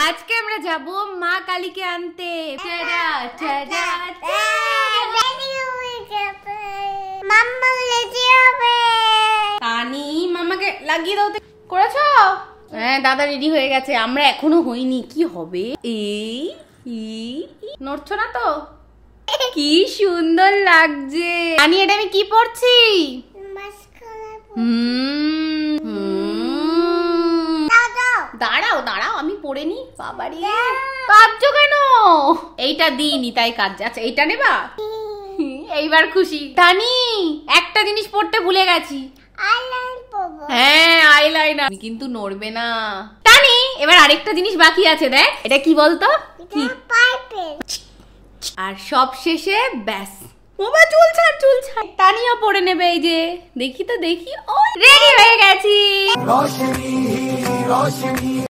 আজকে আমরা যাব মা কালীকে আনতে। তানি মামাকে লাগিয়ে দাও তো। করেছো? হ্যাঁ দাদা রেডি হয়ে গেছে, আমরা এখনো হইনি। কি হবে? নড়ছো না তো? কি সুন্দর লাগছে। তানি এটা আমি কি পড়ছি? দাঁড়াও দাঁড়াও আমি পড়ে নি। বাবারে কাঁদছো কেন? এইটা দিইনি তাই কাঁদছে। আচ্ছা এইটা নেবা? এইবার খুশি। তানি একটা জিনিস পড়তে ভুলে গেছি। হ্যাঁ আইলাইনার। কিন্তু নড়বে না তানি। এবার আরেকটা জিনিস বাকি আছে, দেখ এটা কি বলতো? কি? আর সব শেষে ব্যাস। বাবা চুল ছাড় চুল ছাড়। তানিও পড়ে নেবে। এই যে দেখি তো দেখি। ও রেডি হয়ে গেছি।